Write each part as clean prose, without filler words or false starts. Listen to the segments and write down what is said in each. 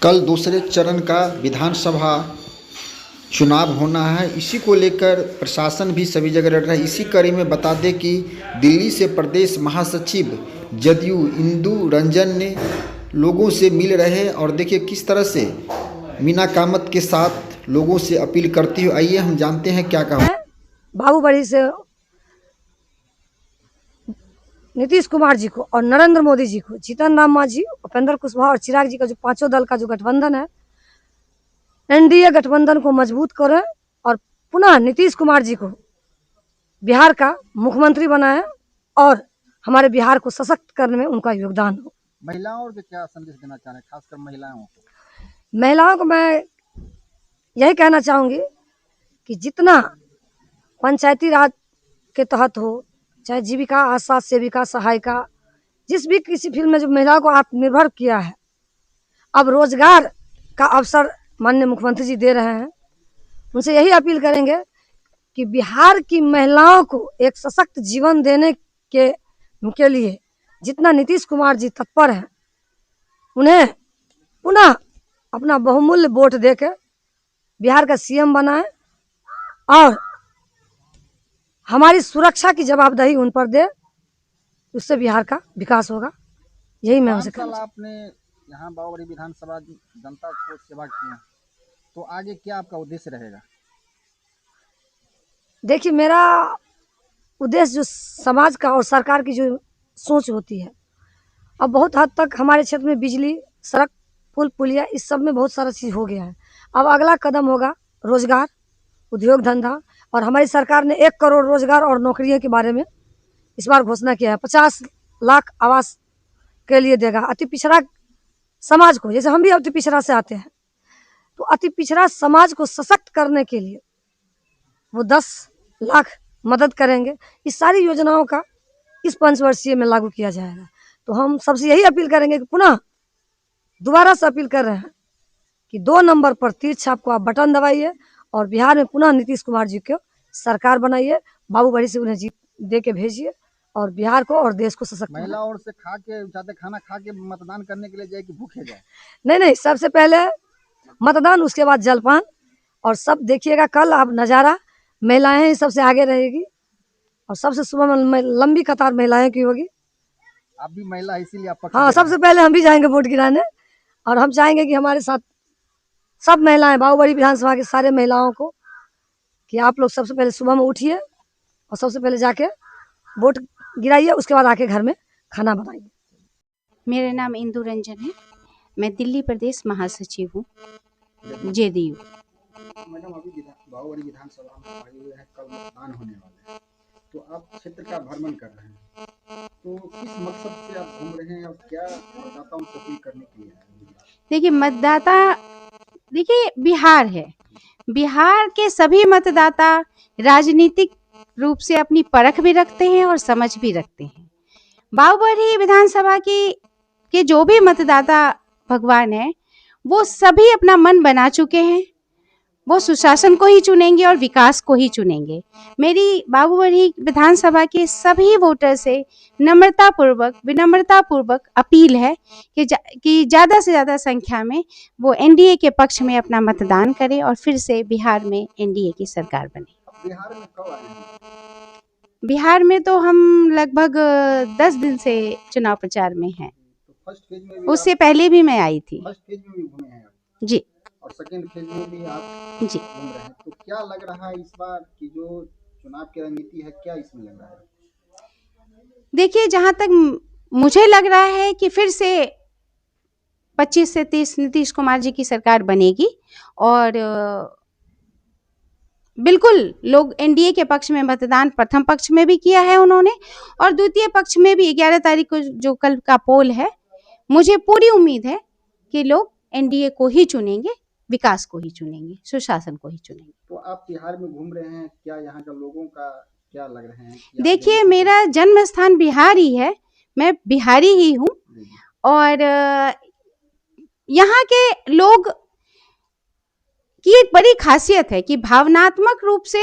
कल दूसरे चरण का विधानसभा चुनाव होना है। इसी को लेकर प्रशासन भी सभी जगह डट रहा है। इसी कड़ी में बता दें कि दिल्ली से प्रदेश महासचिव जदयू इंदु रंजन ने लोगों से मिल रहे हैं और देखिए किस तरह से मीना कामत के साथ लोगों से अपील करती हो। आइए हम जानते हैं क्या कहा। बाबूबड़ी से नीतीश कुमार जी को और नरेंद्र मोदी जी को, जीतन राम मांझी, उपेंद्र कुशवाहा और चिराग जी का जो पांचों दल का जो गठबंधन है, एनडीए गठबंधन को मजबूत करें और पुनः नीतीश कुमार जी को बिहार का मुख्यमंत्री बनाएं और हमारे बिहार को सशक्त करने में उनका योगदान हो। महिलाओं को क्या संदेश देना चाह रहे हैं, खासकर महिलाओं को? महिलाओं को मैं यही कहना चाहूँगी कि जितना पंचायती राज के तहत हो, चाहे जीविका आशा सेविका सहायिका, जिस भी किसी फील्ड में जो महिलाओं को आत्मनिर्भर किया है, अब रोजगार का अवसर माननीय मुख्यमंत्री जी दे रहे हैं। उनसे यही अपील करेंगे कि बिहार की महिलाओं को एक सशक्त जीवन देने के लिए जितना नीतीश कुमार जी तत्पर हैं, उन्हें पुनः अपना बहुमूल्य वोट देकर बिहार का सीएम बनाएं और हमारी सुरक्षा की जवाबदेही उन पर दे, उससे बिहार का विकास होगा। यही मैं उनसे कहना। आपने यहाँ बाबूबड़ी विधानसभा जनता को सेवा किया, तो आगे क्या आपका उद्देश्य रहेगा? देखिए, मेरा उद्देश्य जो समाज का और सरकार की जो सोच होती है, अब बहुत हद तक हमारे क्षेत्र में बिजली, सड़क, पुल पुलिया, इस सब में बहुत सारा चीज़ हो गया है। अब अगला कदम होगा रोजगार, उद्योग धंधा, और हमारी सरकार ने 1 करोड़ रोजगार और नौकरियों के बारे में इस बार घोषणा किया है। 50 लाख आवास के लिए देगा। अति पिछड़ा समाज को, जैसे हम भी अति पिछड़ा से आते हैं, तो अति पिछड़ा समाज को सशक्त करने के लिए वो 10 लाख मदद करेंगे। इस सारी योजनाओं का इस पंचवर्षीय में लागू किया जाएगा। तो हम सबसे यही अपील करेंगे कि पुनः दोबारा से अपील कर रहे हैं कि 2 नंबर पर तीर छाप को आप बटन दबाइए और बिहार में पुनः नीतीश कुमार जी को सरकार बनाइए। बाबूबड़ी से उन्हें जीत दे के भेजिए और बिहार को और देश को सशक्त। महिलाओं से खाना खा के मतदान करने के लिए जाए कि भूखे जाए? नहीं, सबसे पहले मतदान, उसके बाद जलपान। और सब देखिएगा कल आप नज़ारा, महिलाएं ही सबसे आगे रहेगी और सबसे सुबह में लंबी कतार महिलाएं की होगी। आप भी महिला, इसीलिए आप? हाँ, सबसे पहले हम भी जाएंगे वोट गिराने और हम चाहेंगे कि हमारे साथ सब महिलाएं, बाबूबड़ी विधानसभा की सारे महिलाओं को, कि आप लोग सबसे पहले सुबह में उठिए और सबसे पहले जाके वोट गिराइए, उसके बाद आके घर में खाना बनाइए। मेरा नाम इंदु रंजन है। मैं दिल्ली प्रदेश महासचिव हूँ जदयू। मैडम, अभी बाबूबड़ी विधानसभा में आए हुए हैं, कल मतदान होने वाले हैं, तो आप क्षेत्र का भ्रमण कर रहे हैं, तो किस मकसद से आप घूम रहे हैं और क्या मतदाताओं से अपील करने के लिए आए हैं? देखिए, मतदाता, देखिए बिहार है, बिहार के सभी मतदाता राजनीतिक रूप से अपनी परख भी रखते हैं और समझ भी रखते हैं। बाबूबड़ी विधानसभा के जो भी मतदाता भगवान है, वो सभी अपना मन बना चुके हैं। वो सुशासन को ही चुनेंगे और विकास को ही चुनेंगे। मेरी बाबूबड़ी विधानसभा के सभी वोटर से विनम्रता पूर्वक अपील है कि ज़्यादा से ज़्यादा संख्या में वो एनडीए के पक्ष में अपना मतदान करें और फिर से बिहार में एनडीए की सरकार बने। बिहार में कब आए हैं? बिहार में तो हम लगभग 10 दिन से चुनाव प्रचार में हैं। तो फर्स्ट फेज में भी उससे पहले भी मैं आई थी। फर्स्ट फेज में भी घूमे हैं आप? जी। और सेकेंड फेज में भी आप जी घूम रहे हैं, तो क्या लग रहा है इस बार की जो चुनाव की रणनीति है, क्या इसमें लग रहा है? देखिए, जहाँ तक मुझे लग रहा है कि फिर से 25 से 30 नीतीश कुमार जी की सरकार बनेगी और बिल्कुल लोग एनडीए के पक्ष में मतदान प्रथम पक्ष में भी किया है उन्होंने, और द्वितीय पक्ष में भी 11 तारीख को जो कल का पोल है, मुझे पूरी उम्मीद है कि लोग एनडीए को ही चुनेंगे, विकास को ही चुनेंगे, सुशासन को ही चुनेंगे। तो आप बिहार में घूम रहे हैं, क्या यहाँ का लोगों का क्या लग रहे हैं? देखिए, मेरा जन्म स्थान बिहार ही है, मैं बिहारी ही हूँ और यहाँ के लोग की एक बड़ी खासियत है कि भावनात्मक रूप से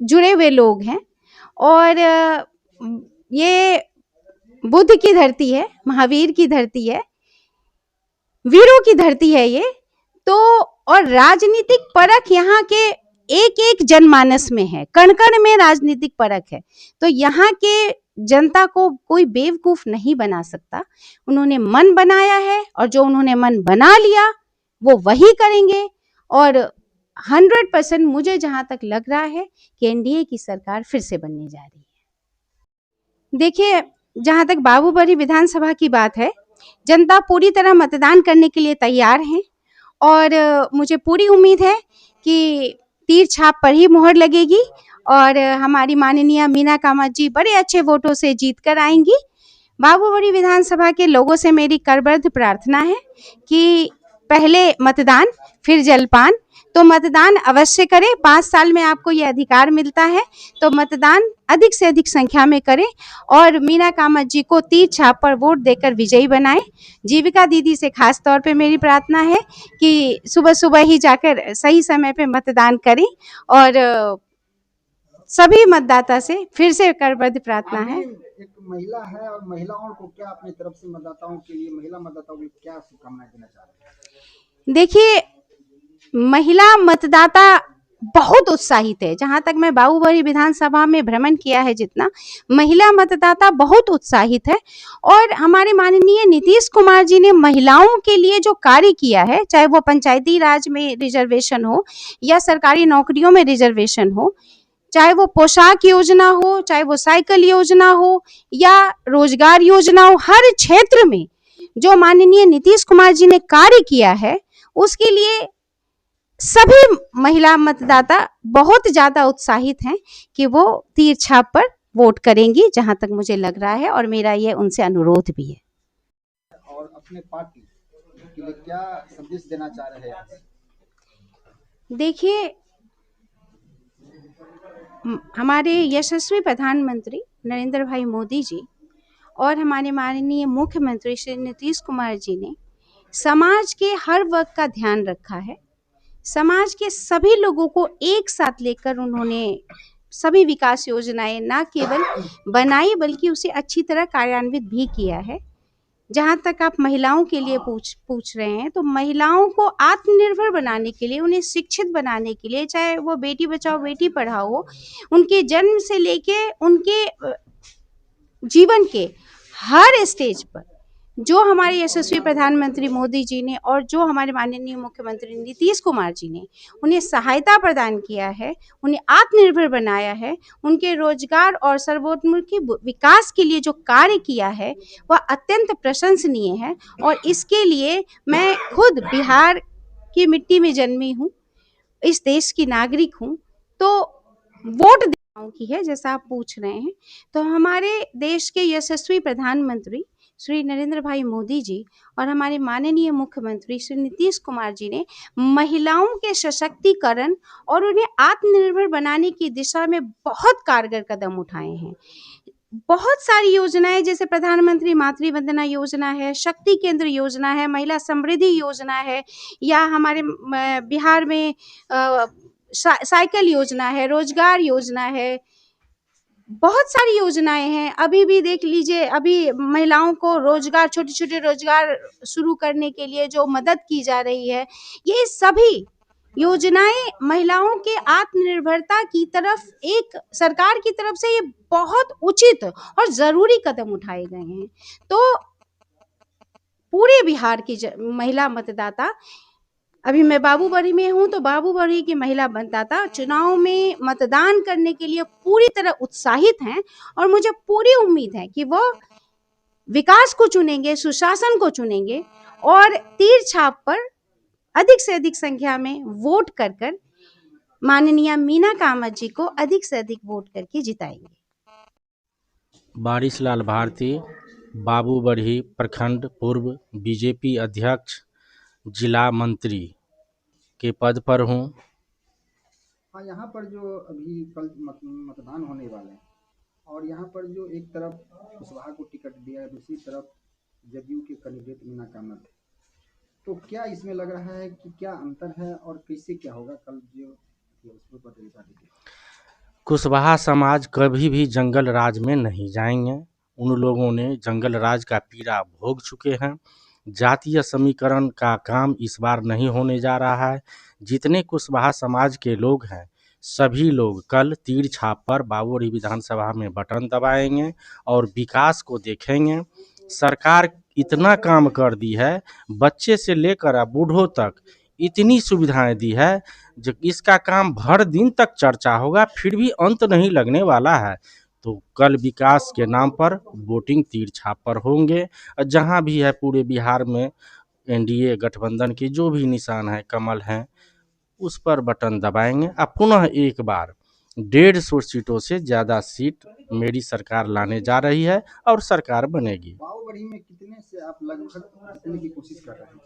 जुड़े हुए लोग हैं और ये बुद्ध की धरती है, महावीर की धरती है। वीरों की धरती है ये तो। और राजनीतिक परख यहाँ के एक एक जनमानस में है, कण कण में राजनीतिक परख है। तो यहाँ के जनता को कोई बेवकूफ नहीं बना सकता। उन्होंने मन बनाया है और जो उन्होंने मन बना लिया वो वही करेंगे। और 100% मुझे जहां तक लग रहा है कि एनडीए की सरकार फिर से बनने जा रही है। देखिए, जहां तक बाबूबरी विधानसभा की बात है, जनता पूरी तरह मतदान करने के लिए तैयार है और मुझे पूरी उम्मीद है कि तीर छाप पर ही मोहर लगेगी और हमारी माननीय मीना कामत जी बड़े अच्छे वोटों से जीत कर आएंगी। बाबूबड़ी विधानसभा के लोगों से मेरी करबद्ध प्रार्थना है कि पहले मतदान फिर जलपान, तो मतदान अवश्य करें। 5 साल में आपको ये अधिकार मिलता है, तो मतदान अधिक से अधिक संख्या में करें और मीना कामत जी को तीर छाप पर वोट देकर विजयी बनाएं। जीविका दीदी से खास तौर पे मेरी प्रार्थना है कि सुबह सुबह ही जाकर सही समय पे मतदान करें और सभी मतदाता से फिर से करबद्ध प्रार्थना है। एक महिला है और महिलाओं को क्या अपनी तरफ से मतदाताओं के लिए, महिला मतदाताओं के लिए क्या शुभकामनाएं देना चाह रहे हैं? देखिए, महिला मतदाता बहुत उत्साहित है। जहां तक मैं बाबूबड़ी विधानसभा में भ्रमण किया है, जितना महिला मतदाता बहुत उत्साहित है। और हमारे माननीय नीतीश कुमार जी ने महिलाओं के लिए जो कार्य किया है, चाहे वो पंचायती राज में रिजर्वेशन हो या सरकारी नौकरियों में रिजर्वेशन हो, चाहे वो पोशाक योजना हो, चाहे वो साइकिल योजना हो या रोजगार योजना हो, हर क्षेत्र में जो माननीय नीतीश कुमार जी ने कार्य किया है उसके लिए सभी महिला मतदाता बहुत ज्यादा उत्साहित हैं कि वो तीर छाप पर वोट करेंगी, जहां तक मुझे लग रहा है, और मेरा ये उनसे अनुरोध भी है। और अपने पार्टी के लिए क्या संदेश देना चाह रहे हैं? देखिए, हमारे यशस्वी प्रधानमंत्री नरेंद्र भाई मोदी जी और हमारे माननीय मुख्यमंत्री श्री नीतीश कुमार जी ने समाज के हर वर्ग का ध्यान रखा है। समाज के सभी लोगों को एक साथ लेकर उन्होंने सभी विकास योजनाएं न केवल बनाई बल्कि उसे अच्छी तरह कार्यान्वित भी किया है। जहाँ तक आप महिलाओं के लिए पूछ रहे हैं, तो महिलाओं को आत्मनिर्भर बनाने के लिए, उन्हें शिक्षित बनाने के लिए, चाहे वो बेटी बचाओ बेटी पढ़ाओ हो, उनके जन्म से लेके उनके जीवन के हर स्टेज पर जो हमारे यशस्वी प्रधानमंत्री मोदी जी ने और जो हमारे माननीय मुख्यमंत्री नीतीश कुमार जी ने उन्हें सहायता प्रदान किया है, उन्हें आत्मनिर्भर बनाया है, उनके रोजगार और सर्वोन्मुखी विकास के लिए जो कार्य किया है वह अत्यंत प्रशंसनीय है। और इसके लिए मैं खुद बिहार की मिट्टी में जन्मी हूँ, इस देश की नागरिक हूँ, तो वोट की है जैसा आप पूछ रहे हैं। तो हमारे देश के यशस्वी प्रधानमंत्री श्री नरेंद्र भाई मोदी जी और हमारे माननीय मुख्यमंत्री श्री नीतीश कुमार जी ने महिलाओं के सशक्तिकरण और उन्हें आत्मनिर्भर बनाने की दिशा में बहुत कारगर कदम उठाए हैं। बहुत सारी योजनाएं, जैसे प्रधानमंत्री मातृ वंदना योजना है, शक्ति केंद्र योजना है, महिला समृद्धि योजना है, या हमारे बिहार में साइकिल योजना है, रोजगार योजना है, बहुत सारी योजनाएं हैं। अभी भी देख लीजिए, अभी महिलाओं को रोजगार, छोटे छोटे रोजगार शुरू करने के लिए जो मदद की जा रही है, ये सभी योजनाएं महिलाओं के आत्मनिर्भरता की तरफ एक सरकार की तरफ से ये बहुत उचित और जरूरी कदम उठाए गए हैं। तो पूरे बिहार की महिला मतदाता, अभी मैं बाबूबड़ी में हूँ, तो बाबूबड़ी की महिला मतदाता चुनाव में मतदान करने के लिए पूरी तरह उत्साहित हैं और मुझे पूरी उम्मीद है कि वो विकास को चुनेंगे, सुशासन को चुनेंगे और तीर छाप पर अधिक से अधिक संख्या में वोट कर कर माननीय मीना कामत जी को अधिक से अधिक वोट करके जिताएंगे। वारिसलाल भारती, बाबूबड़ी प्रखंड पूर्व बीजेपी अध्यक्ष, जिला मंत्री के पद पर हूँ। हाँ, यहाँ पर जो अभी कल मतदान होने वाले हैं और यहाँ पर जो एक तरफ कुशवाहा को टिकट दिया है, दूसरी तरफ जदयू के कैंडिडेट मीना कामत है, तो क्या इसमें लग रहा है कि क्या अंतर है और कैसे क्या होगा कल जो उसको बता दीजिए। कुशवाहा समाज कभी भी जंगल राज में नहीं जाएंगे। उन लोगों ने जंगल राज का पीड़ा भोग चुके हैं। जातीय समीकरण का काम इस बार नहीं होने जा रहा है। जितने कुशवाहा समाज के लोग हैं सभी लोग कल तीर छाप पर बाबूरी विधानसभा में बटन दबाएंगे और विकास को देखेंगे। सरकार इतना काम कर दी है, बच्चे से लेकर बूढ़ों तक इतनी सुविधाएं दी है जो इसका काम भर दिन तक चर्चा होगा, फिर भी अंत नहीं लगने वाला है। तो कल विकास के नाम पर वोटिंग तीर छाप पर होंगे। जहां भी है पूरे बिहार में एनडीए गठबंधन की जो भी निशान है, कमल है, उस पर बटन दबाएंगे। अब पुनः एक बार 150 सीटों से ज़्यादा सीट मेरी सरकार लाने जा रही है और सरकार बनेगी। बाहुबली में कितने से आप लगभग जीतने की कोशिश कर रहे हैं?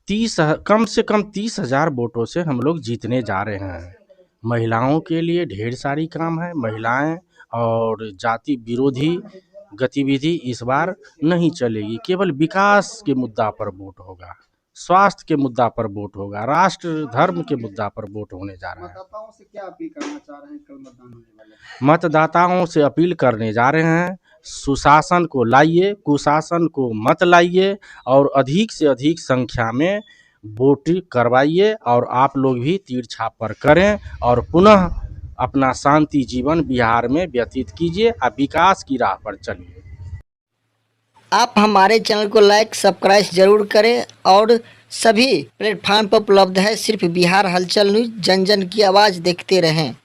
30 कम से कम 30,000 वोटों से हम लोग जीतने जा रहे हैं। महिलाओं के लिए ढेर सारी काम है। महिलाएं और जाति विरोधी गतिविधि इस बार नहीं चलेगी। केवल विकास के मुद्दा पर वोट होगा, स्वास्थ्य के मुद्दा पर वोट होगा, राष्ट्र धर्म के मुद्दा पर वोट होने जा रहा है। मतदाताओं से क्या अपील करना चाह रहे हैं कल मतदान होने वाले हैं? मतदाताओं से अपील करने जा रहे हैं, सुशासन को लाइए, कुशासन को मत लाइए और अधिक से अधिक संख्या में वोट करवाइए और आप लोग भी तीर छाप पर करें और पुनः अपना शांति जीवन बिहार में व्यतीत कीजिए और विकास की राह पर चलिए। आप हमारे चैनल को लाइक सब्सक्राइब जरूर करें और सभी प्लेटफार्म पर उपलब्ध है। सिर्फ बिहार हलचल न्यूज़, जन जन की आवाज़ देखते रहें।